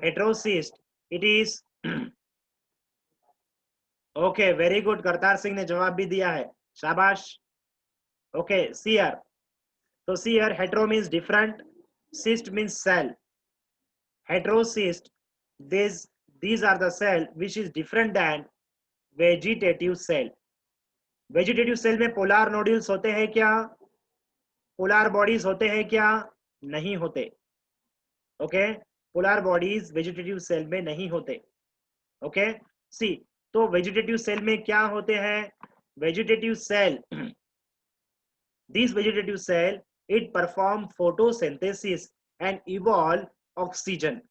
Heterocyst it is okay, very good, Kartar Singh ने जवाब भी दिया है, शाबाश। ओके, सीयर, तो see here hetero means different, cyst means cell. Heterocyst, these are the cell which is different than vegetative cell. Vegetative cell में polar nodules होते हैं क्या? पोलर बॉडीज होते हैं क्या? नहीं होते। Okay, polar bodies vegetative cell में नहीं होते। ओके, सी, तो वेजिटेटिव सेल में क्या होते हैं? Vegetative cell, this vegetative cell, it perform photosynthesis and evolve oxygen.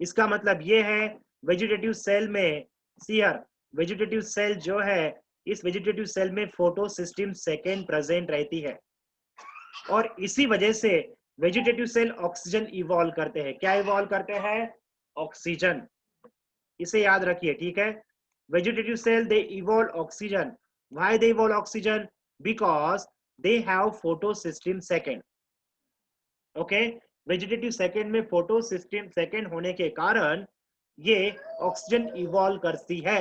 इसका मतलब ये है वेजिटेटिव सेल में, सीयर, वेजिटेटिव सेल जो है, इस वेजिटेटिव सेल में फोटो सिस्टम सेकेंड प्रेजेंट रहती है, और इसी वजह से वेजिटेटिव सेल ऑक्सीजन इवॉल्व करते हैं। क्या इवॉल्व करते हैं? ऑक्सीजन। इसे याद रखिए, ठीक है। Vegetative cell they evolve oxygen. Why they evolve oxygen? Because they have photosystem second. Okay, vegetative second में फोटो सिस्टम सेकेंड होने के कारण ये ऑक्सीजन इवॉल्व करती है,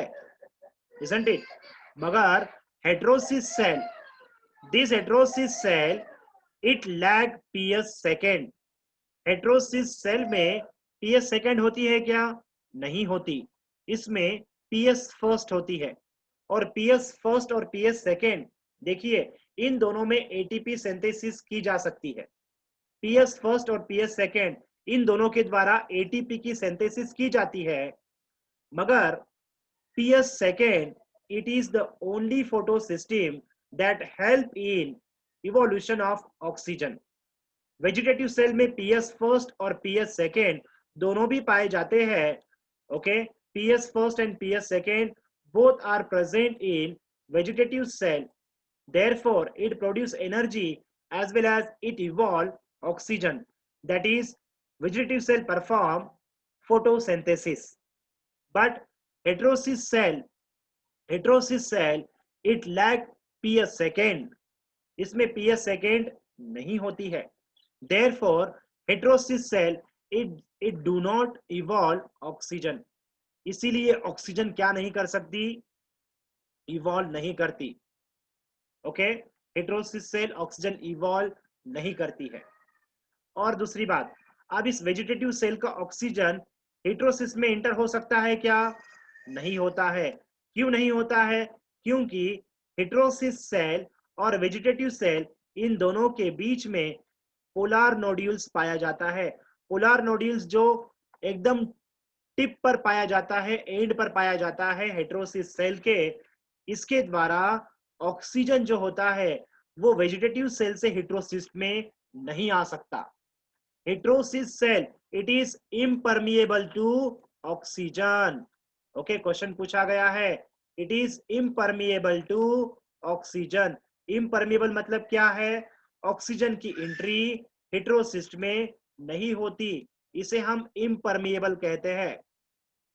isn't it? मगर heterosis cell, this heterosis cell, it lack PS second. Heterosis cell में PS second होती है क्या? नहीं होती। इसमें पीएस फर्स्ट होती है, और पीएस फर्स्ट और पीएस सेकेंड, देखिए इन दोनों में एटीपी सिंथेसिस की जा सकती है। पीएस फर्स्ट और पीएस सेकेंड, इन दोनों के द्वारा एटीपी की सिंथेसिस की जाती है, मगर PS second, it is the only photosystem that help in evolution of oxygen। Vegetative cell में पीएस फर्स्ट और पीएस सेकेंड दोनों भी पाए जाते हैं। Okay, PS first and PS second both are present in vegetative cell, therefore it produce energy as well as it evolve oxygen, that is vegetative cell perform photosynthesis। but heterosis cell, heterosis cell, it lack PS second, इसमें PS second नहीं होती है। Therefore heterosis cell, it do not evolve oxygen, इसीलिए oxygen क्या नहीं कर सकती? Evolve नहीं करती। Okay, heterosis cell oxygen evolve नहीं करती है। और दूसरी बात, अब इस वेजिटेटिव सेल का ऑक्सीजन हेट्रोसिस में इंटर हो सकता है क्या? नहीं होता है। क्यों नहीं होता है? क्योंकि हेट्रोसिस सेल और वेजिटेटिव सेल, इन दोनों के बीच में पोलर नोड्यूल्स पाया जाता है। पोलर नोड्यूल्स जो एकदम टिप पर पाया जाता है, एंड पर पाया जाता है हेट्रोसिस सेल के, इसके द्वारा ऑक्सीजन जो होता है वो वेजिटेटिव सेल से हेट्रोसिस में नहीं आ सकता। Heterosis cell, it is impermeable to oxygen. Okay, question पूछा गया है, it is impermeable to oxygen. Impermeable मतलब क्या है? ऑक्सीजन की एंट्री हेट्रोसिस्ट में नहीं होती, इसे हम इम्परमिएबल कहते हैं।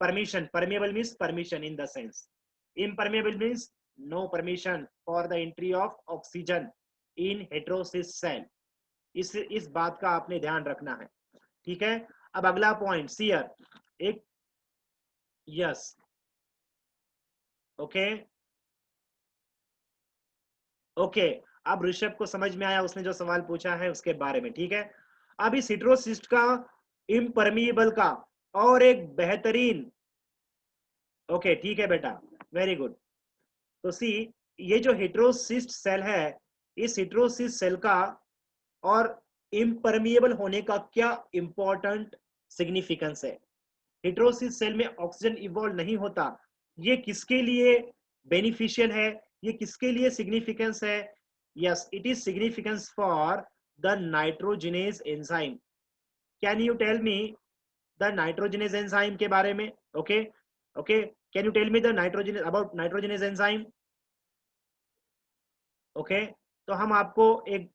Permission, permeable means permission in the sense, impermeable means no permission for the entry of oxygen in heterosis cell. इस बात का आपने ध्यान रखना है, ठीक है। अब अगला पॉइंट, सीयर, एक, यस, ओके, ओके, अब ऋषभ को समझ में आया, उसने जो सवाल पूछा है उसके बारे में, ठीक है। अब इस हेट्रोसिस्ट का, इम्परमिएबल का और एक बेहतरीन, ओके ठीक है बेटा, वेरी गुड। तो सी, ये जो हेट्रोसिस्ट सेल है, इस हेट्रोसिस्ट सेल का और इम्परमिएबल होने का क्या इंपॉर्टेंट सिग्निफिकेंस है? हेट्रोसिस सेल में ऑक्सीजन इवॉल्व नहीं होता, ये किसके लिए बेनिफिशियल है? ये किसके लिए सिग्निफिकेंस है? Yes, it is significance for the nitrogenase enzyme. Can you tell me the nitrogenase enzyme के बारे में? Okay, okay, can you tell me the nitrogenase, about nitrogenase enzyme? Okay, तो हम आपको एक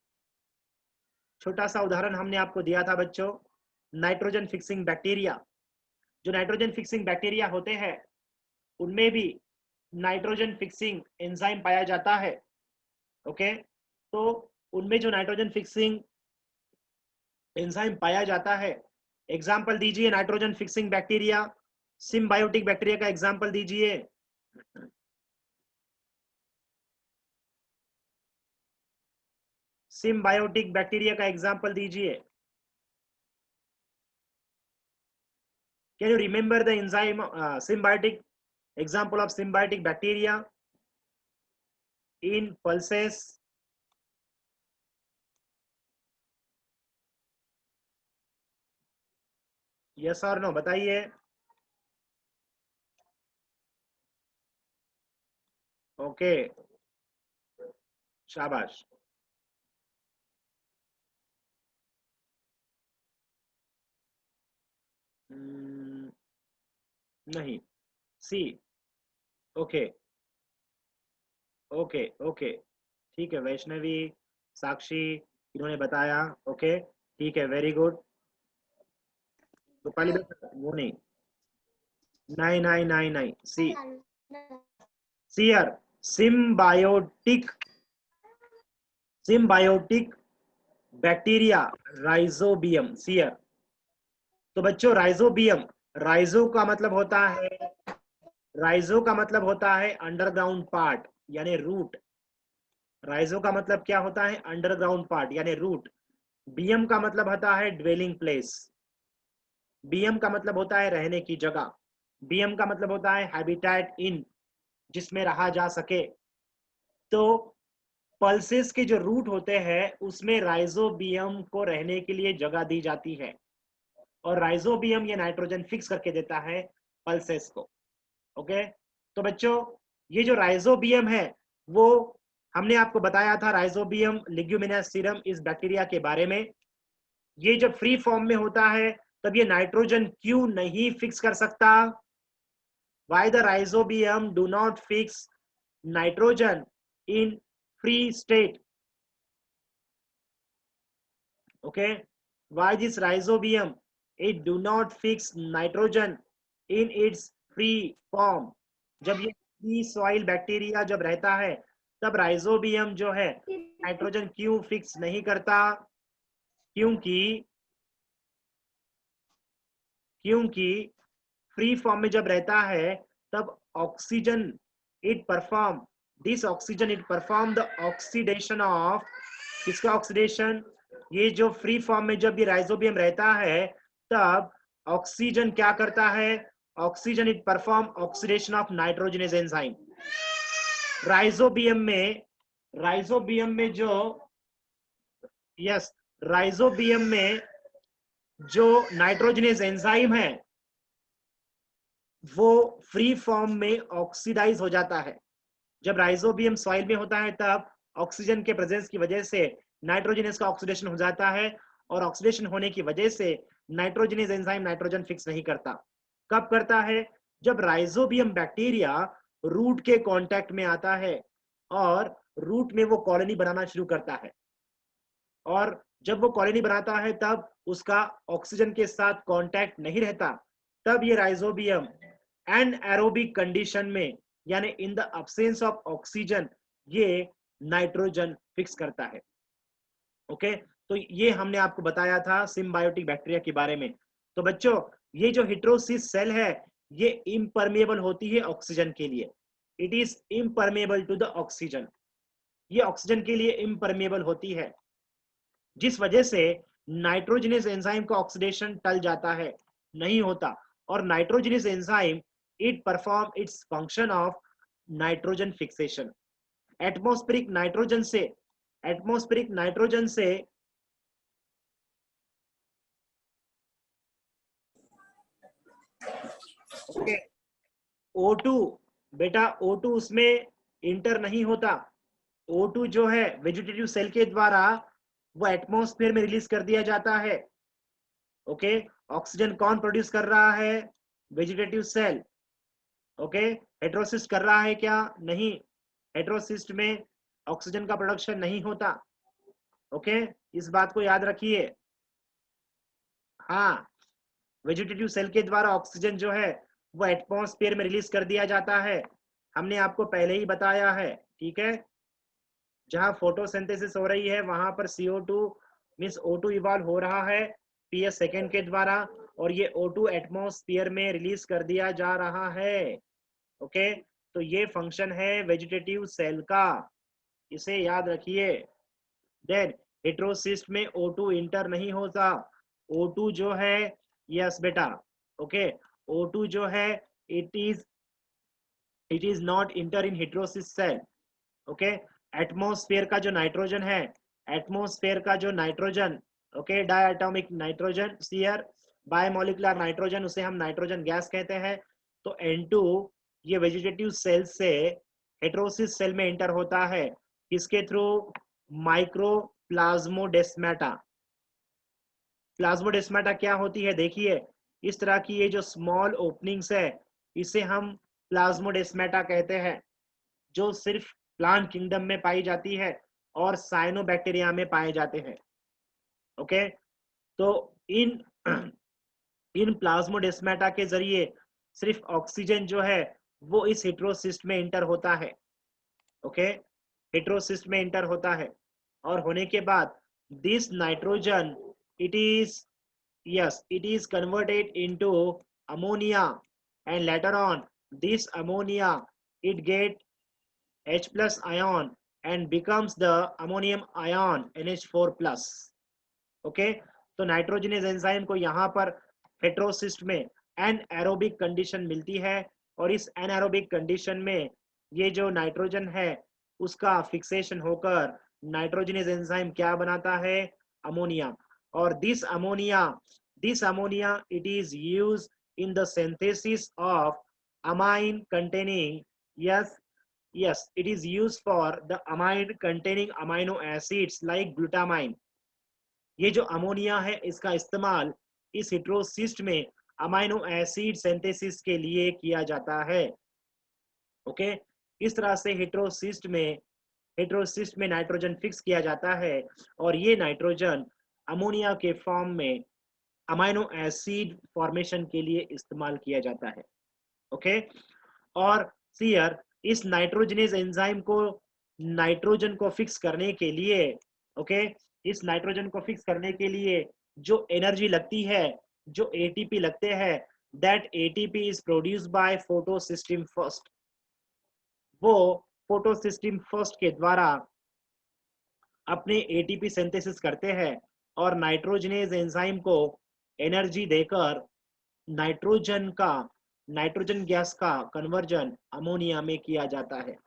छोटा सा उदाहरण हमने आपको दिया था बच्चों, नाइट्रोजन फिक्सिंग बैक्टीरिया। जो नाइट्रोजन फिक्सिंग बैक्टीरिया होते हैं उनमें भी नाइट्रोजन फिक्सिंग एंजाइम पाया जाता है। ओके, तो उनमें जो नाइट्रोजन फिक्सिंग एंजाइम पाया जाता है एग्जाम्पल दीजिए nitrogen fixing bacteria, symbiotic bacteria का एग्जाम्पल दीजिए। सिम्बायोटिक बैक्टीरिया का एग्जाम्पल दीजिए। Can you remember the enzyme symbiotic example of symbiotic bacteria in pulses? Yes और नो बताइए। ओके, शाबाश। नहीं, सी। ओके ओके ओके, ठीक है, वैष्णवी, साक्षी, इन्होंने बताया। ओके ठीक है, वेरी गुड। तो पहली बात वो नहीं, नहीं नहीं नहीं नहीं, सी, सीयर, सिम्बायोटिक, सिम्बायोटिक बैक्टीरिया, राइजोबियम, सीयर। तो बच्चों राइजोबियम, राइजो का मतलब होता है, राइजो का मतलब होता है अंडरग्राउंड पार्ट यानी रूट। राइजो का मतलब क्या होता है? अंडरग्राउंड पार्ट यानी रूट। बियम का मतलब होता है ड्वेलिंग प्लेस। बियम का मतलब होता है रहने की जगह। बियम का मतलब होता है हैबिटेट इन, जिसमें रहा जा सके। तो पल्सेस के जो रूट होते हैं उसमें राइजोबियम को रहने के लिए जगह दी जाती है, और राइजोबियम ये नाइट्रोजन फिक्स करके देता है पल्सेस को। ओके, तो बच्चों ये जो राइजोबियम है वो हमने आपको बताया था, राइजोबियम लिग्यूमिनस सीरम इस बैक्टीरिया के बारे में। ये जब फ्री फॉर्म में होता है तब ये नाइट्रोजन क्यों नहीं फिक्स कर सकता? Why the rhizobium do not fix nitrogen in free state? Okay, why this rhizobium it do not fix nitrogen in its free form? जब ये फ्री सॉइल बैक्टीरिया जब रहता है तब राइजोबियम जो है नाइट्रोजन क्यों फिक्स नहीं करता? क्योंकि क्योंकि फ्री फॉर्म में जब रहता है तब oxygen it perform, this oxygen it perform the oxidation of, किसका ऑक्सीडेशन? ये जो फ्री फॉर्म में जब ये राइजोबियम रहता है तब ऑक्सीजन क्या करता है? Oxygen it perform oxidation of nitrogenous enzyme. Rhizobium में, राइजोबियम में जो, यस, राइजोबियम में जो नाइट्रोजनस एंजाइम है वो फ्री फॉर्म में ऑक्सीडाइज हो जाता है। जब राइजोबियम सॉइल में होता है तब ऑक्सीजन के प्रेजेंस की वजह से नाइट्रोजनस का ऑक्सीडेशन हो जाता है, और ऑक्सीडेशन होने की वजह से नाइट्रोजनस एंजाइम नाइट्रोजन फिक्स नहीं करता। कब करता है? जब राइजोबियम बैक्टीरिया रूट के कांटेक्ट में आता है और रूट में वो कॉलोनी बनाना शुरू करता है, और जब वो कॉलोनी बनाता है तब उसका ऑक्सीजन के साथ कांटेक्ट नहीं रहता, तब ये राइजोबियम एनएरोबिक कंडीशन में यानी in the absence of oxygen ये नाइट्रोजन फिक्स करता है। ओके, तो ये हमने आपको बताया था सिम्बायोटिक बैक्टीरिया के बारे में। तो बच्चों ये जो हेटेरोसिस सेल है ये इम्परमेबल होती है ऑक्सीजन के लिए, it is impermeable to the oxygen, ये ऑक्सीजन के लिए इम्परमेबल होती है, जिस वजह से नाइट्रोजनस एंजाइम का ऑक्सीडेशन टल जाता है, नहीं होता, और nitrogenous enzyme it perform its function of nitrogen fixation. Atmospheric nitrogen से, एटमॉस्फेरिक नाइट्रोजन से ओके, O2 बेटा, O2 उसमें इंटर नहीं होता। O2 जो है वेजिटेटिव सेल के द्वारा वो एटमॉस्फेयर में रिलीज कर दिया जाता है। ओके, ऑक्सीजन कौन प्रोड्यूस कर रहा है? Vegetative cell. ओके, हेटेरोसिस्ट कर रहा है क्या? नहीं, हेटेरोसिस्ट में ऑक्सीजन का प्रोडक्शन नहीं होता। ओके, इस बात को याद रखिए। हाँ, वेजिटेटिव सेल के द्वारा ऑक्सीजन जो है वो एटमॉस्फेयर में रिलीज कर दिया जाता है, हमने आपको पहले ही बताया है। ठीक है, जहां फोटोसिंथेसिस हो रही है वहां पर CO2 मींस O2 इवॉल्व हो रहा है, PS सेकेंड के द्वारा, और ये O2 एटमॉस्फेयर में रिलीज कर दिया जा रहा है। ओके, तो ये फंक्शन है वेजिटेटिव सेल का, इसे याद रखिए। देन हेट्रोसिस्ट में O2 इंटर नहीं होता। O2 जो है, यस बेटा, ओके, O2 जो है it is not enter in heterocyst cell. Okay, atmosphere का जो नाइट्रोजन है, एटमॉस्फेयर का जो नाइट्रोजन, ओके, डायटोमिक नाइट्रोजन, सीआर बायोमोलिकुलर नाइट्रोजन, उसे हम नाइट्रोजन गैस कहते हैं। तो N2 ये वेजिटेटिव सेल से हेट्रोसिस सेल में एंटर होता है, किसके थ्रू? माइक्रोप्लाज्मोडेस्माटा। प्लाज्मोडेस्माटा क्या होती है? देखिए, इस तरह की ये जो स्मॉल ओपनिंग्स है, इसे हम प्लाज्मोडेस्माटा कहते हैं, जो सिर्फ प्लांट किंगडम में पाई जाती है और साइनोबैक्टीरिया में पाए जाते हैं। ओके, तो इन इन प्लाज्मोडेस्माटा के जरिए सिर्फ ऑक्सीजन जो है वो इस हेट्रोसिस्ट में इंटर होता है। ओके, हेट्रोसिस्ट में इंटर होता है, और होने के बाद this nitrogen it is, yes, it is converted into ammonia, and later on this ammonia it get H plus ion and becomes the ammonium ion NH4 plus। Okay, तो nitrogenous enzyme को यहाँ पर हेट्रोसिस्ट में anaerobic condition मिलती है, और इस anaerobic condition में ये जो नाइट्रोजन है उसका फिक्सेशन होकर नाइट्रोजनस एंजाइम क्या बनाता है? अमोनिया। और this ammonia it is use in the synthesis of amine containing, yes, it is used for the amine containing amino acids like glutamine। ये जो अमोनिया है इसका इस्तेमाल इस हेट्रोसिस्ट में अमाइनो एसिड सिंथेसिस के लिए किया जाता है। ओके, इस तरह से हेट्रोसिस्ट में नाइट्रोजन फिक्स किया जाता है, और ये नाइट्रोजन अमोनिया के फॉर्म में अमाइनो एसिड फॉर्मेशन के लिए इस्तेमाल किया जाता है। ओके, और सीयर इस नाइट्रोजनेज एंजाइम को नाइट्रोजन को फिक्स करने के लिए, ओके, इस नाइट्रोजन को फिक्स करने के लिए जो एनर्जी लगती है, जो एटीपी लगते हैं, that ATP is produced by photosystem first. वो फोटोसिस्टम फर्स्ट के द्वारा अपने एटीपी सिंथेसिस करते हैं, और नाइट्रोजनेज एंजाइम को एनर्जी देकर नाइट्रोजन गैस का कन्वर्जन अमोनिया में किया जाता है।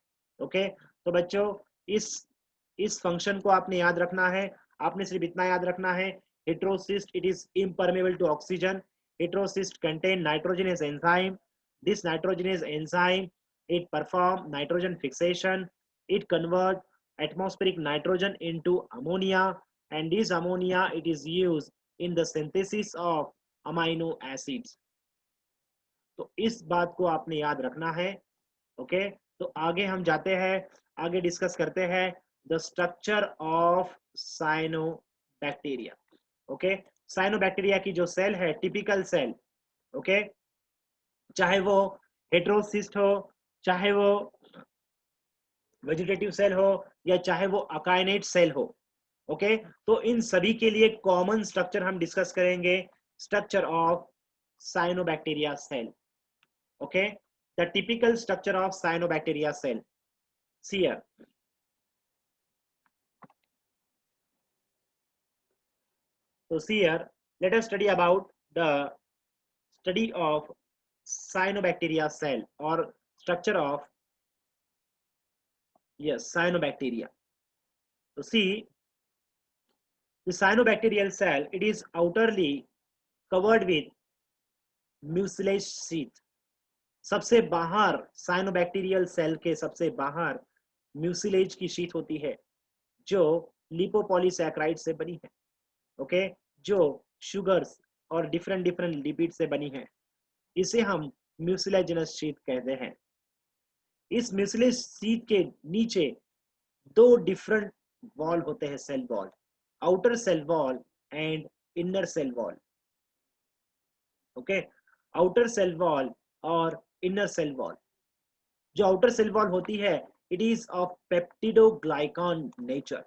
ओके, तो बच्चों इस फंक्शन को आपने याद रखना है। आपने सिर्फ इतना याद रखना है, heterocyst it is impermeable to oxygen, heterocyst contain nitrogenase enzyme, this nitrogenase enzyme it perform nitrogen fixation, it convert atmospheric nitrogen into ammonia, and this ammonia it is used in the synthesis of amino acids। तो इस बात को आपने याद रखना है। Okay, तो आगे हम जाते हैं, आगे डिस्कस करते हैं the structure of cyanobacteria. Okay, cyanobacteria की जो सेल है, टिपिकल सेल, ओके, चाहे वो हेट्रोसिस्ट हो, चाहे वो वेजिटेटिव सेल हो, या चाहे वो अकाइनेट सेल हो। ओके, तो इन सभी के लिए कॉमन स्ट्रक्चर हम डिस्कस करेंगे, structure of cyanobacteria cell. Okay, the typical structure of cyanobacteria cell. See here. So see here, let us study about the study of cyanobacteria cell or structure of, yes, cyanobacteria. So see, the cyanobacterial cell, it is outerly covered with mucilage sheath। सबसे बाहर cyanobacterial cell के सबसे बाहर mucilage की sheet होती है, जो लिपोपॉलीसैकेराइड से बनी है। ओके, जो शुगर्स और डिफरेंट लिपिड से बनी है, इसे हम म्यूसिलेजिनस शीट कहते हैं। इस म्यूसिलेज शीट के नीचे दो डिफरेंट वॉल होते हैं, cell wall, outer cell wall and inner cell wall. Okay, outer cell wall और इनर सेल वॉल। जो आउटर सेल वॉल होती है, it is of peptidoglycan nature.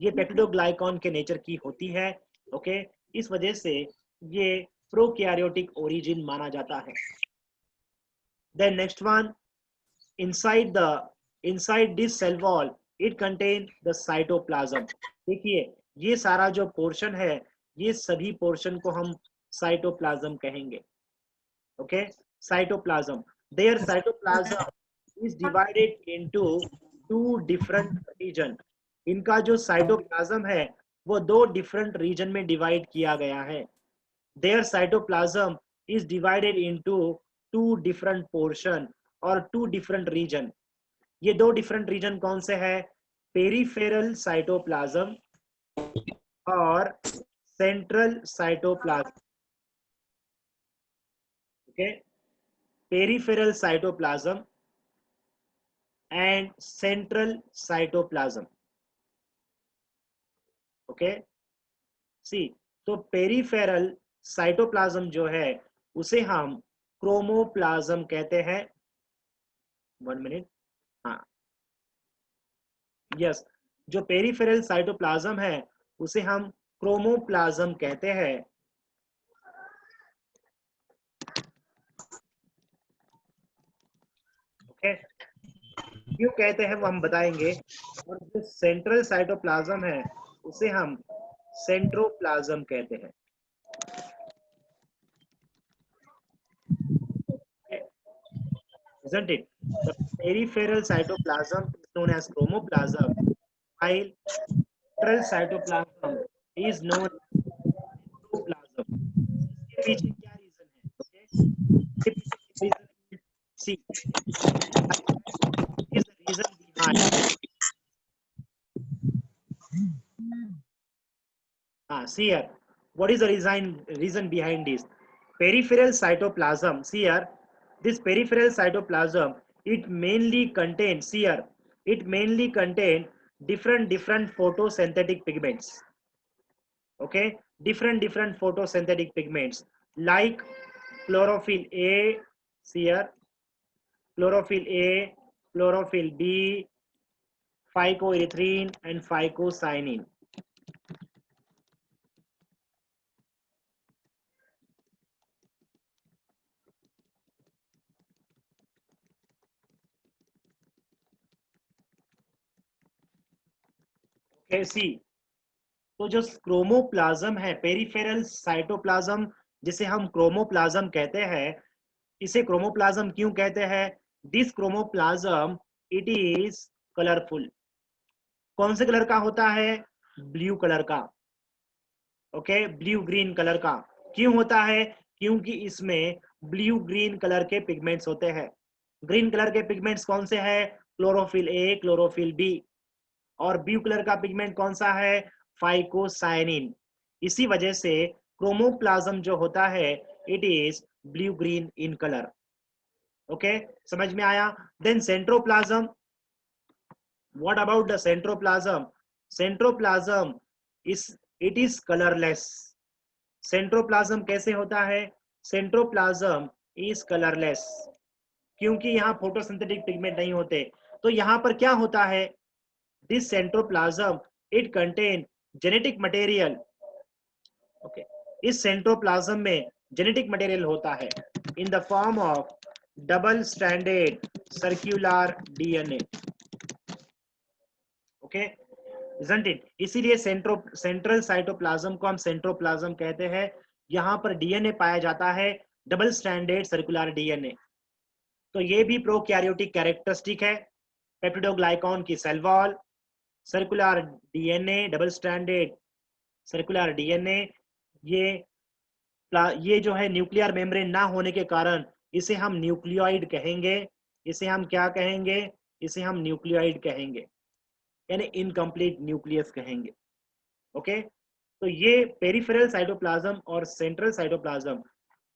ये पेप्टिडोग्लाइकॉन के नेचर की होती है। ओके, इस वजह से ये प्रोकैरियोटिक ओरिजिन माना जाता है। Then next one, inside this cell wall it contain the cytoplasm। देखिए ये सारा जो पोर्शन है, ये सभी पोर्शन को हम साइटोप्लाज्म कहेंगे। Okay, cytoplasm, their cytoplasm is divided into two different region। इनका जो साइटोप्लाज्म है वो दो डिफरेंट रीजन में डिवाइड किया गया है। their cytoplasm is divided into two different portion और टू डिफरेंट रीजन। ये दो डिफरेंट रीजन कौन से हैं? पेरिफेरल साइटोप्लाज्म और central cytoplasm. Okay, peripheral cytoplasm and central cytoplasm. Okay, see, तो पेरिफेरल साइटोप्लाज्म जो है उसे हम क्रोमोप्लाज्म कहते हैं। 1 मिनट, हाँ, यस, जो पेरिफेरल साइटोप्लाज्म है उसे हम क्रोमोप्लाज्म कहते हैं। ओके, क्यों कहते हैं वो हम बताएंगे। और जो सेंट्रल साइटोप्लाज्म है उसे हम सेंट्रोप्लाज्म कहते हैं। Isn't it? The peripheral cytoplasm is known as chromoplasm, while central cytoplasm is known as cytoplasm। इसके पीछे क्या रीजन है? Okay? इसके पीछे रीजन है, see, is the reason behind, see here, what is the reason behind this? Peripheral cytoplasm, see here, this peripheral cytoplasm, it mainly contains, see here, it mainly contain different photosynthetic pigments। Okay, different photosynthetic pigments like chlorophyll A, see here, chlorophyll A, chlorophyll B, phycoerythrin and phycocyanin। Okay, see, तो जो क्रोमोप्लाज्म है, peripheral cytoplasm जिसे हम क्रोमोप्लाज्म कहते हैं, इसे क्रोमोप्लाज्म क्यों कहते हैं? This chromoplasm it is colourful. कौन से कलर का होता है? ब्लू कलर का। ओके, ब्लू ग्रीन कलर का। क्यों होता है? क्योंकि इसमें ब्लू ग्रीन कलर के पिगमेंट्स होते हैं। ग्रीन कलर के पिगमेंट्स कौन से हैं? Chlorophyll A, chlorophyll B. और ब्लू कलर का पिगमेंट कौन सा है? फाइकोसाइनिन। इसी वजह से क्रोमोप्लाज्म जो होता है it is blue green in colour. Okay, समझ में आया? Then centroplasm, what about the centroplasm? Centroplasm it is colourless. Centroplasm कैसे होता है? सेंट्रोप्लाज्म इज कलरलेस, क्योंकि यहाँ फोटोसिंथेटिक पिगमेंट नहीं होते। तो यहाँ पर क्या होता है? This centroplasm it contain genetic material. Okay, इस सेंट्रोप्लाज्म में जेनेटिक मटेरियल होता है in the form of double stranded circular DNA. Okay, isn't it? इसीलिए सेंट्रल साइटोप्लाज्म को हम सेंट्रोप्लाज्म कहते हैं। यहाँ पर डीएनए पाया जाता है, डबल स्ट्रैंडेड सर्कुलर डीएनए। तो ये भी प्रोकैरियोटिक कैरेक्टरिस्टिक है पेप्टिडोग्लाइकॉन की cell wall, circular DNA, double stranded circular DNA. ये जो है न्यूक्लियर मेम्ब्रेन ना होने के कारण इसे हम न्यूक्लियोइड कहेंगे। इसे हम क्या कहेंगे? इसे हम न्यूक्लियोइड कहेंगे, यानी इनकम्प्लीट न्यूक्लियस कहेंगे। ओके, तो ये पेरिफेरल साइटोप्लाज्म और सेंट्रल साइटोप्लाज्म,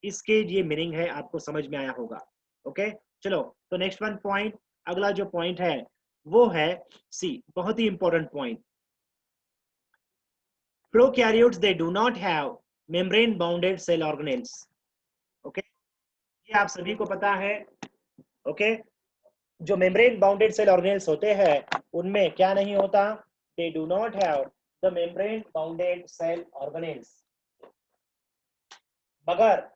इसके ये मीनिंग है, आपको समझ में आया होगा। ओके, चलो, तो नेक्स्ट वन पॉइंट, अगला जो पॉइंट है वो है सी, बहुत ही important point. Prokaryotes they do not have membrane bounded cell organelles. Okay, ये आप सभी को पता है। ओके, जो मेम्ब्रेन बाउंडेड सेल ऑर्गेनेल्स होते हैं उनमें क्या नहीं होता? They do not have the membrane bounded cell organelles. मगर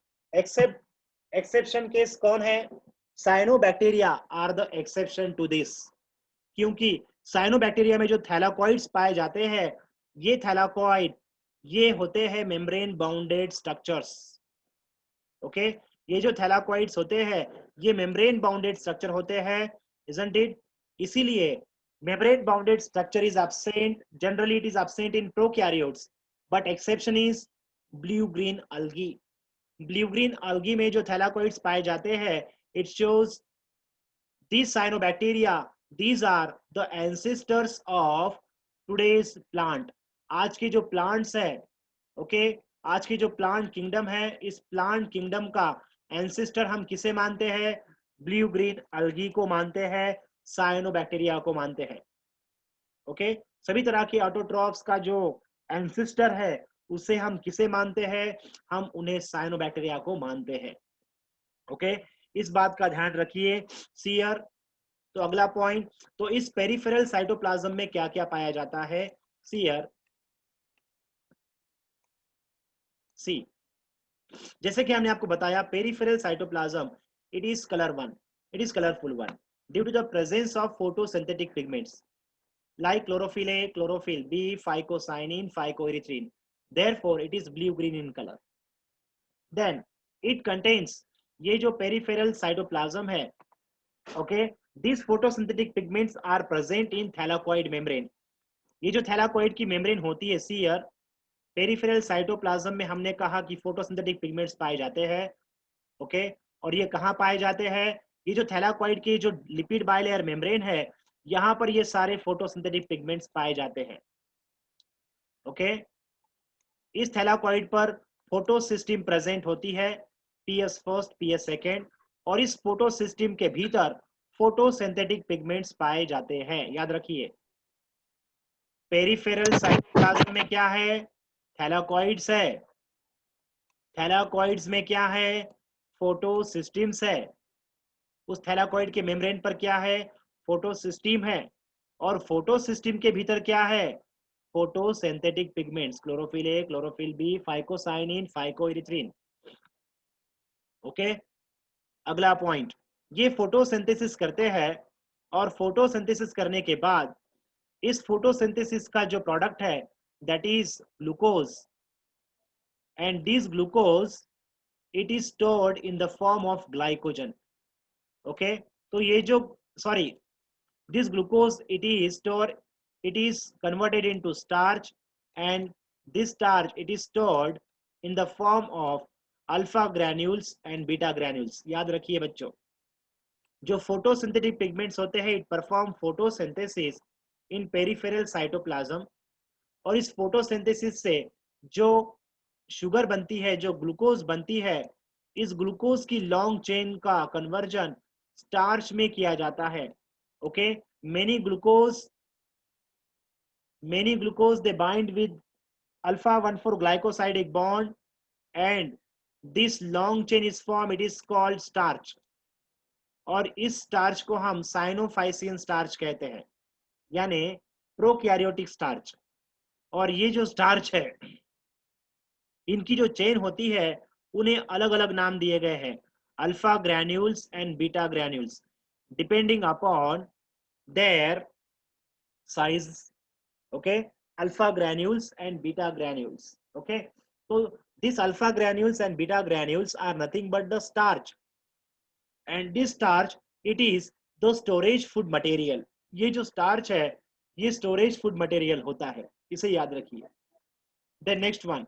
एक्सेप्शन केस कौन है? Cyanobacteria are the exception to this, क्योंकि साइनोबैक्टीरिया में जो थैलाकॉइड्स पाए जाते हैं, ये थैलाकॉइड ये होते हैं मेम्ब्रेन बाउंडेड स्ट्रक्चर्स। ओके, ये जो थैलाकॉइड्स होते हैं ये मेम्ब्रेन बाउंडेड स्ट्रक्चर होते हैं, इजंट इट? इसीलिए membrane bounded structure is absent, generally it is absent in prokaryotes, but exception is blue green algae। Blue green algae में जो थैलाकॉइड्स पाए जाते हैं, it shows these cyanobacteria, these are the ancestors of today's plant। आज की जो plants है, okay, आज की जो प्लांट किंगडम है, इस प्लांट किंगडम का एंसेस्टर हम किसे मानते हैं? ब्लू ग्रीन algae को मानते हैं, साइनोबैक्टीरिया को मानते हैं। ओके, सभी तरह के ऑटोट्रॉफ्स का जो एंसेस्टर है उसे हम किसे मानते हैं? हम उन्हें साइनोबैक्टीरिया को मानते हैं। ओके, इस बात का ध्यान रखिए। सीयर, तो अगला पॉइंट, तो इस पेरिफेरल साइटोप्लाज्म में क्या क्या पाया जाता है? सीयर, सी, जैसे कि हमने आपको बताया peripheral cytoplasm, it is colour one, it is colourful one due to the presence of photosynthetic pigments like chlorophyll A, chlorophyll B, phycocyanin, phycoerythrin, therefore it is blue green in color। then it contains, ये जो peripheral cytoplasm है, okay, these photosynthetic pigments are present in thylakoid membrane। ये जो thylakoid की membrane होती है shear, peripheral cytoplasm में हमने कहा कि फोटोसिंथेटिक पिगमेंट्स पाए जाते हैं। ओके, और ये कहाँ पाए जाते हैं? ये जो थैलाकॉइड की जो लिपिड बाइलेयर मेम्ब्रेन है, यहाँ पर ये सारे फोटोसिंथेटिक पिगमेंट्स पाए जाते हैं। ओके, इस थैलाकॉइड पर फोटोसिस्टम प्रेजेंट होती है, पीएस फर्स्ट, पीएस सेकेंड, और इस फोटोसिस्टम के भीतर फोटोसिंथेटिक पिगमेंट्स पाए जाते हैं। याद रखिए, पेरिफेरल साइटोप्लाज्म में क्या है? थैलाकॉइड्स है। थैलाकॉइड्स में क्या है? फोटोसिस्टम्स है। उस थैलाकॉइड के मेम्ब्रेन पर क्या है? फोटोसिस्टम है। और फोटोसिस्टम के भीतर क्या है? Photosynthetic pigments, chlorophyll A, chlorophyll B, phycocyanin, फाइकोइरिथ्रिन। Okay, अगला पॉइंट, ये फोटोसिंथेसिस करते हैं, और फोटोसिंथेसिस करने के बाद इस फोटोसिंथेसिस का जो प्रोडक्ट है that is glucose, and this glucose it is stored in the form of glycogen. Okay, तो ये जो, sorry, this glucose it is converted into starch, and this starch it is stored in the form of alpha granules and beta granules। याद रखिए बच्चों, जो photosynthetic pigments होते हैं it perform photosynthesis in peripheral cytoplasm, और इस photosynthesis से जो शुगर बनती है, जो ग्लूकोज बनती है, इस ग्लूकोज की लॉन्ग चेन का कन्वर्जन स्टार्च में किया जाता है। Okay, many glucose they bind with alpha 1,4 glycosidic bond, and this long chain is formed, it is called starch, और इस स्टार्च को हम साइनोफाइसियन स्टार्च कहते हैं, यानी प्रोकैरियोटिक स्टार्च। और ये जो स्टार्च है, इनकी जो चेन होती है उन्हें अलग अलग नाम दिए गए हैं, alpha granules and beta granules, depending upon their size. okay, alpha granules and beta granules। okay, so these alpha granules and beta granules are nothing but the starch, and this starch it is the storage food material। ये जो starch है ये storage food material होता है, इसे याद रखिए। then next one,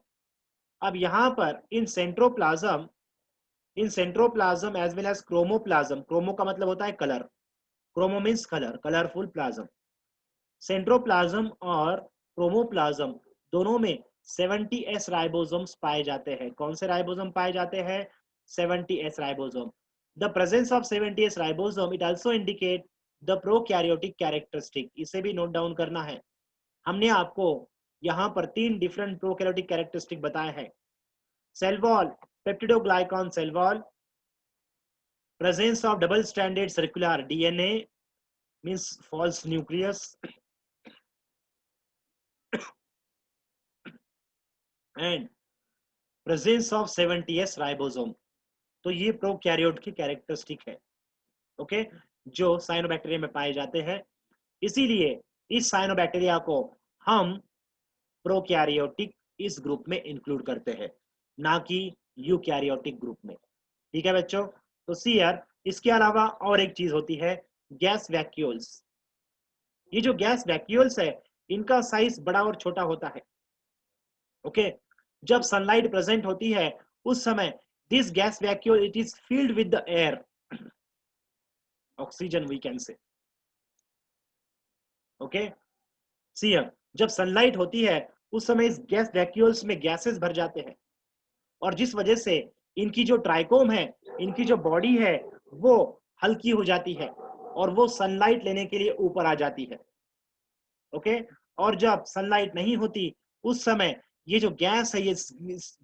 अब यहाँ पर in centroplasm as well as chromoplasm, chromo का मतलब होता है colour, chromo means colour, colourful plasm, centroplasm और क्रोमोप्लाज्म दोनों में 70s राइबोसोम्स पाए जाते हैं। कौन से राइबोसोम पाए जाते हैं? 70s ribosome. The presence of 70s ribosome it also indicate the prokaryotic characteristic. इसे भी नोट डाउन करना है। हमने आपको यहाँ पर 3 डिफरेंट प्रोकैरियोटिक कैरेक्टरिस्टिक बताए हैं। Cell wall, peptidoglycan cell wall, presence of double stranded circular DNA means false nucleus, and presence of 70s ribosome. तो ये प्रोकैरियोट की कैरेक्टरिस्टिक है, ओके, जो साइनोबैक्टीरिया में पाए जाते हैं। इसीलिए इस साइनोबैक्टीरिया को हम प्रोकैरियोटिक इस ग्रुप में इंक्लूड करते हैं, ना कि यूकैरियोटिक ग्रुप में। ठीक है बच्चों, तो सीयर इसके अलावा और एक चीज होती है गैस वैक्यूल्स। ये जो गैस वैक्यूल्स है इनका साइज बड़ा और छोटा होता है, ओके। जब सनलाइट प्रेजेंट होती है उस समय this gas vacuole it is filled with the air, oxygen we can say, okay. सीयर जब सनलाइट होती है उस समय इस गैस वैक्यूल्स में गैसेस भर जाते हैं, और जिस वजह से इनकी जो ट्राइकोम है, इनकी जो बॉडी है वो हल्की हो जाती है और वो सनलाइट लेने के लिए ऊपर आ जाती है, ओके। और जब सनलाइट नहीं होती उस समय ये जो गैस है, ये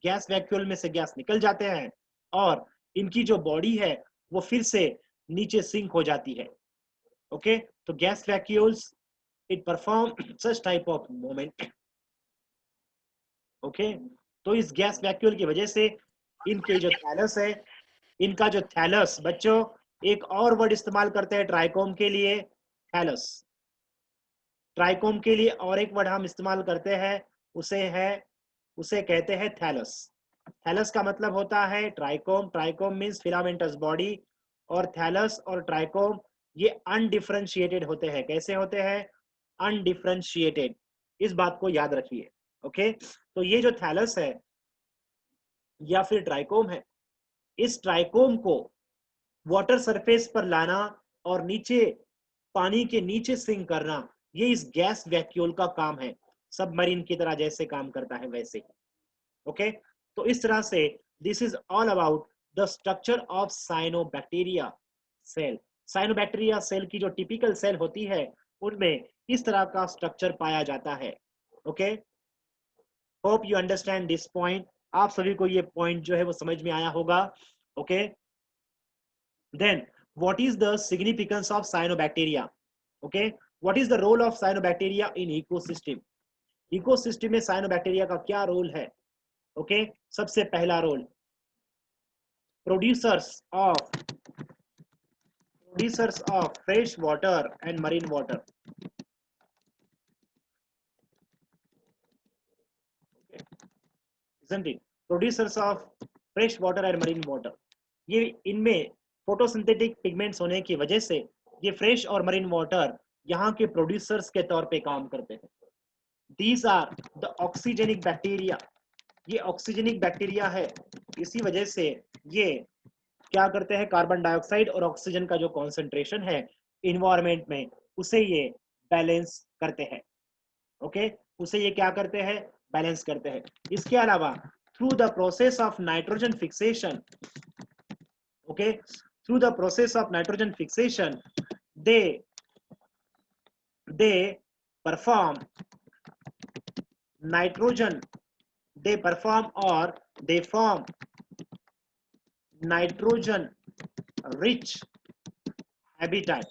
गैस वैक्यूल में से गैस निकल जाते हैं और इनकी जो बॉडी है वो फिर से नीचे सिंक हो जाती है, ओके। तो gas vacuoles it perform such type of movement, okay. तो इस गैस वैक्यूल की वजह से इनके जो थैलस है, इनका जो थैलस, बच्चों एक और वर्ड इस्तेमाल करते हैं ट्राइकोम के लिए, थैलस। ट्राइकोम के लिए और एक वर्ड हम इस्तेमाल करते हैं, उसे कहते हैं थैलस। थैलस का मतलब होता है trichome, trichome means filamentous body, और थैलस और ट्राइकोम ये अनडिफरेंशिएटेड होते हैं। कैसे होते हैं? अनडिफरेंशिएटेड। इस बात को याद रखिए, ओके। तो ये जो थैलस है या फिर ट्राइकोम है, इस ट्राइकोम को वाटर सरफेस पर लाना और नीचे पानी के नीचे सिंक करना, ये इस गैस वैक्यूल का काम है। सबमरीन की तरह जैसे काम करता है वैसे, ओके। तो इस तरह से this is all about the structure of cyanobacteria cell. Cyanobacteria cell की जो टिपिकल सेल होती है उनमें इस तरह का स्ट्रक्चर पाया जाता है, okay. Hope you understand this point. आप सभी को ये पॉइंट जो है वो समझ में आया होगा, okay. Then, what is the significance of cyanobacteria? Okay, what is the role of cyanobacteria in ecosystem? Ecosystem में cyanobacteria का क्या रोल है? Okay, सबसे पहला role, producers of fresh water and marine water. Okay, isn't it? Producers of fresh water and marine water. ये इनमें photosynthetic pigments होने की वजह से ये फ्रेश और मरीन वाटर यहाँ के प्रोड्यूसर्स के तौर पे काम करते हैं। These are the oxygenic bacteria. ये ऑक्सीजनिक बैक्टीरिया है, इसी वजह से ये क्या करते हैं, कार्बन डाइऑक्साइड और ऑक्सीजन का जो कॉन्सेंट्रेशन है इन्वायरमेंट में उसे ये बैलेंस करते हैं, ओके। उसे ये क्या करते हैं, बैलेंस करते हैं। इसके अलावा through the process of nitrogen fixation, okay, through the process of nitrogen fixation they perform nitrogen, they perform or they form nitrogen rich habitat।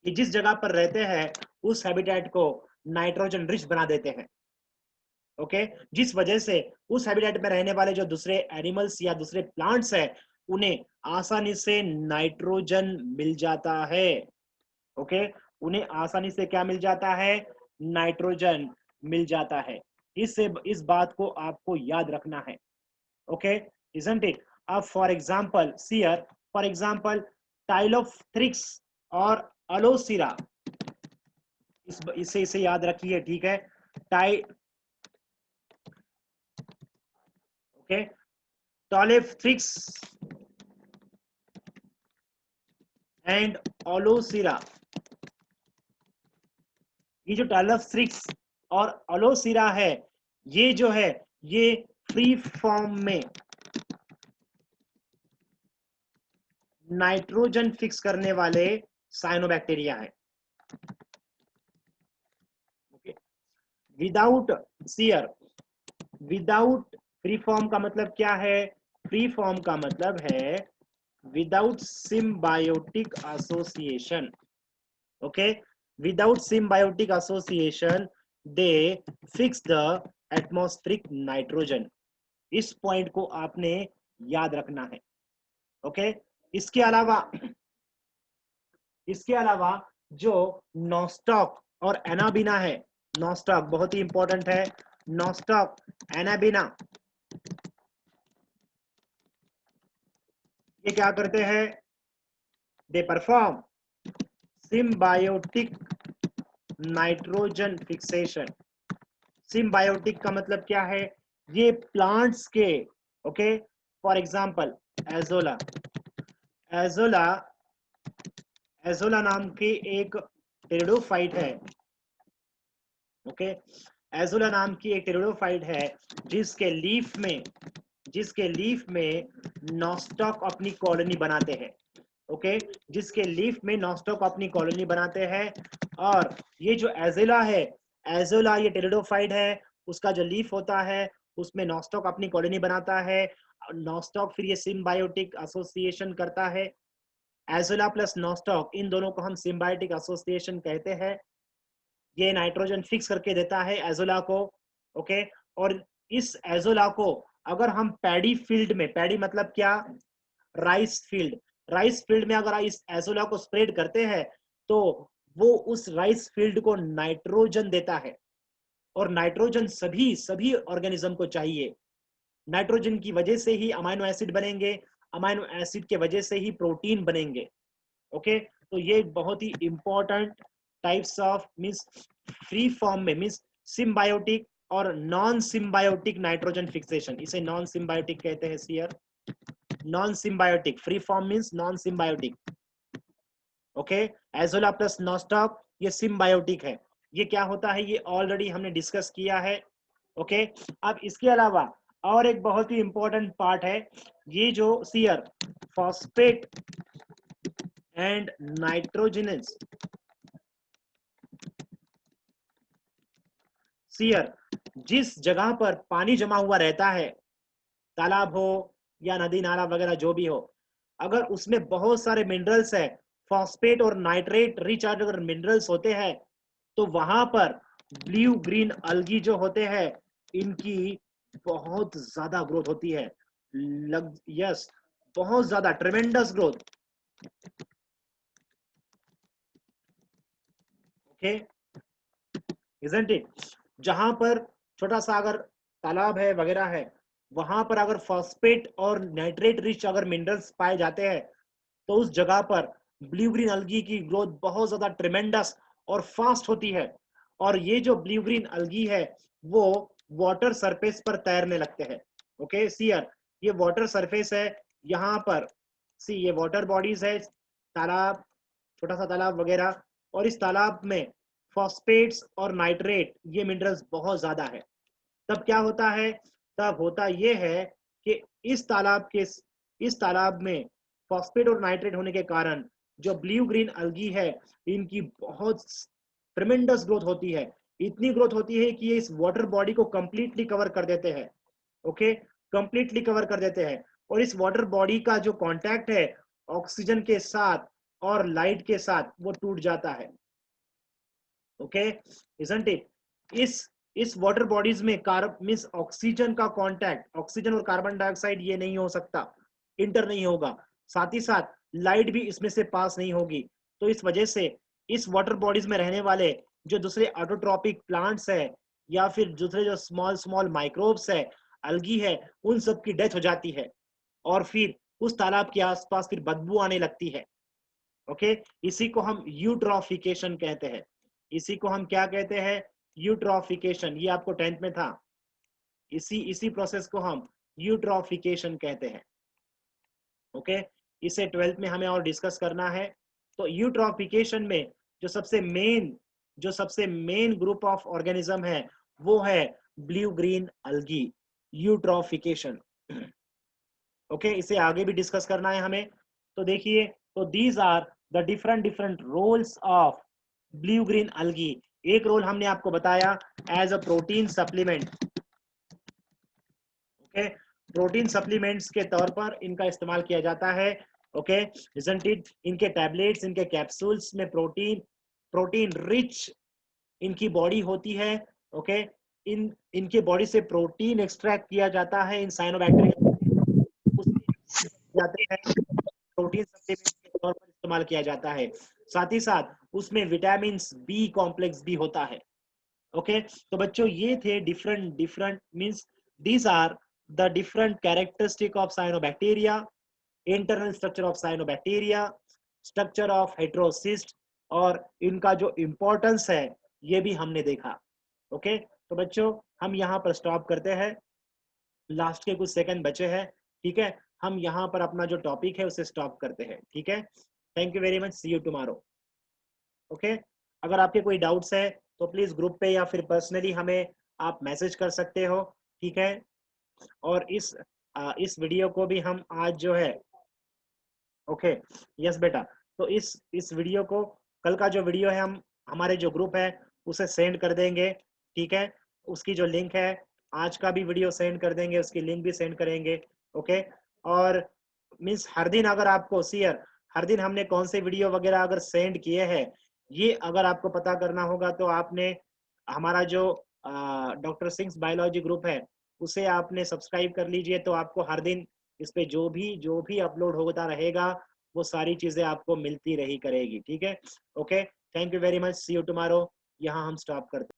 ये जिस जगह पर रहते हैं उस हैबिटेट को नाइट्रोजन रिच बना देते हैं, ओके। जिस वजह से उस हैबिटेट में रहने वाले जो दूसरे एनिमल्स या दूसरे प्लांट्स हैं उन्हें आसानी से नाइट्रोजन मिल जाता है, ओके। उन्हें आसानी से क्या मिल जाता है, नाइट्रोजन मिल जाता है। इस बात को आपको याद रखना है, ओके, isn't it? अब फॉर एग्जाम्पल सीयर, फॉर एग्जाम्पल टाइलोफ्थ्रिक्स और अलोसिरा, इसे याद रखिए, ठीक है। टाइ ओके, टाइलोफ्थ्रिक्स एंड अलोसिरा, ये जो टाइलोफ्थ्रिक्स और अलोसिरा है ये जो है ये फ्री फॉर्म में नाइट्रोजन फिक्स करने वाले साइनोबैक्टीरिया है, ओके। विदाउट सीयर, विदाउट, फ्री फॉर्म का मतलब क्या है, फ्री फॉर्म का मतलब है without symbiotic association, okay. Without symbiotic association they fix the atmospheric nitrogen. इस पॉइंट को आपने याद रखना है। ओके, इसके अलावा जो नॉस्टॉक और एनाबिना है, नॉस्टॉक बहुत ही इंपॉर्टेंट है, नॉस्टॉक एनाबिना ये क्या करते हैं, they perform symbiotic nitrogen fixation. Symbiotic का मतलब क्या है, ये प्लांट्स के, okay, for example azolla, azolla azolla नाम की एक टेरिडोफाइट है, ओके, एजोला नाम की एक टेरिडोफाइट है जिसके लीफ में नॉस्टॉक अपनी कॉलोनी बनाते हैं, ओके, जिसके लीफ में नॉस्टॉक अपनी कॉलोनी बनाते हैं। और ये जो एजोला है, एजोला ये टेरिडोफाइट है, उसका जो लीफ होता है उसमें नॉस्टॉक अपनी कॉलोनी बनाता है, नॉस्टॉक फिर ये सिम्बायोटिक एसोसिएशन करता है, एजोला प्लस नॉस्टॉक इन दोनों को हम सिम्बायोटिक एसोसिएशन कहते हैं। ये नाइट्रोजन फिक्स करके देता है एजोला को, ओके। और इस एजोला को अगर हम पैडी फील्ड में, पैडी मतलब क्या, राइस फील्ड, राइस फील्ड में अगर इस एजोला को स्प्रेड करते हैं तो वो उस राइस फील्ड को नाइट्रोजन देता है। और नाइट्रोजन सभी सभी ऑर्गेनिज्म को चाहिए, नाइट्रोजन की वजह से ही अमाइनो एसिड बनेंगे, अमाइनो एसिड के वजह से ही प्रोटीन बनेंगे, ओके। तो ये बहुत ही important types of means free form में मींस सिम्बायोटिक और नॉन सिम्बायोटिक नाइट्रोजन फिक्सेशन, इसे नॉन सिम्बायोटिक कहते हैं सियर, non symbiotic, free form means non symbiotic, okay. Azolla plus Nostoc ये सिम्बायोटिक है, ये क्या होता है ये ऑलरेडी हमने डिस्कस किया है, ओके। अब इसके अलावा और एक बहुत ही इंपॉर्टेंट पार्ट है, ये जो सियर फॉस्फेट एंड नाइट्रोजनस सियर, जिस जगह पर पानी जमा हुआ रहता है, तालाब हो या नदी नाला वगैरह जो भी हो, अगर उसमें बहुत सारे मिनरल्स है, फॉस्फेट और नाइट्रेट रिच अगर मिनरल्स होते हैं, तो वहां पर ब्लू ग्रीन अलगी जो होते हैं इनकी बहुत ज्यादा ग्रोथ होती है, यस, बहुत ज्यादा ट्रेमेंडस ग्रोथ, ओके, इजंट इट। जहां पर छोटा सा अगर तालाब है वगैरह है, वहां पर अगर फॉस्फेट और नाइट्रेट रिच अगर मिनरल्स पाए जाते हैं तो उस जगह पर ब्लू ग्रीन अलगी की ग्रोथ बहुत ज्यादा ट्रेमेंडस और फास्ट होती है। और ये जो ब्लू ग्रीन अलगी है वो वाटर सरफेस पर तैरने लगते हैं, ओके सियर, ये वाटर सरफेस है, यहाँ पर सी ये वाटर बॉडीज है, तालाब, छोटा सा तालाब वगैरह, और इस तालाब में फॉस्फेट्स और नाइट्रेट ये मिनरल्स बहुत ज्यादा है। तब क्या होता है, तब होता ये है कि इस तालाब में फॉस्फेट और नाइट्रेट होने के कारण जो ब्लू ग्रीन अलगी है इनकी बहुत ट्रेमेंडस ग्रोथ होती है, इतनी ग्रोथ होती है कि ये इस वाटर बॉडी को कंप्लीटली कवर कर देते हैं, ओके, कंप्लीटली कवर कर देते हैं। और इस वाटर बॉडी का जो कांटेक्ट है ऑक्सीजन के साथ और लाइट के साथ वो टूट जाता है, ओके, इजंट इट। इस वाटर बॉडीज में कार्बन मींस ऑक्सीजन का कांटेक्ट, ऑक्सीजन और कार्बन डाइऑक्साइड ये नहीं हो सकता, इंटर नहीं होगा, साथ ही साथ लाइट भी इसमें से पास नहीं होगी। तो इस वजह से इस वाटर बॉडीज में रहने वाले जो दूसरे ऑटोट्रॉपिक प्लांट्स है या फिर दूसरे जो स्मॉल स्मॉल माइक्रोब्स है, अलगी है, उन सब की डेथ हो जाती है और फिर उस तालाब के आसपास फिर बदबू आने लगती है, ओके। इसी को हम यूट्रॉफिकेशन कहते हैं, इसी को हम क्या कहते हैं, यूट्रॉफिकेशन, ये आपको 10th में था, इसी प्रोसेस को हम यूट्रॉफिकेशन कहते हैं, ओके। इसे 12th में हमें और डिस्कस करना है। तो यूट्रॉफिकेशन में जो सबसे मेन ग्रुप ऑफ ऑर्गेनिज्म है वो है ब्लू ग्रीन अलगी, यूट्रॉफिकेशन, ओके। इसे आगे भी डिस्कस करना है हमें। तो देखिए, तो these are the different different roles of blue green algae. एक रोल हमने आपको बताया as a protein supplement, okay, protein supplements के तौर पर इनका इस्तेमाल किया जाता है, ओके, इजंट इट। इनके टैबलेट्स, इनके कैप्सूल्स में प्रोटीन रिच इनकी बॉडी होती है, ओके। इनके बॉडी से प्रोटीन एक्सट्रैक्ट किया जाता है इन साइनोबैक्टीरिया, उसके जाते हैं प्रोटीन सप्लीमेंट के तौर पर इस्तेमाल किया जाता है। साथ ही साथ उसमें विटामिन बी कॉम्प्लेक्स भी होता है। ओके, तो बच्चों ये थे different different means these are the different characteristic of cyanobacteria, internal structure of cyanobacteria, structure of heterocyst, और इनका जो इंपॉर्टेंस है ये भी हमने देखा। ओके, तो बच्चों हम यहाँ पर स्टॉप करते हैं, लास्ट के कुछ सेकंड बचे हैं। ठीक है, हम यहाँ पर अपना जो टॉपिक है उसे स्टॉप करते हैं। ठीक है, thank you very much, see you tomorrow. Okay, अगर आपके कोई डाउट्स है तो प्लीज ग्रुप पे या फिर पर्सनली हमें आप मैसेज कर सकते हो। ठीक है, और इस वीडियो को भी हम आज जो है, ओके यस बेटा, तो इस वीडियो को, कल का जो वीडियो है हम हमारे जो ग्रुप है उसे सेंड कर देंगे। ठीक है, उसकी जो लिंक है, आज का भी वीडियो सेंड कर देंगे, उसकी लिंक भी सेंड करेंगे। ओके, और मीन्स हर दिन अगर आपको सीयर, हर दिन हमने कौन से वीडियो वगैरह अगर सेंड किए हैं, ये अगर आपको पता करना होगा तो आपने हमारा जो डॉक्टर सिंह बायोलॉजी ग्रुप है उसे आपने सब्सक्राइब कर लीजिए, तो आपको हर दिन इस पे जो भी अपलोड होता रहेगा वो सारी चीजें आपको मिलती रही करेगी। ठीक है, okay, thank you very much, see you tomorrow. यहाँ हम स्टॉप करते हैं।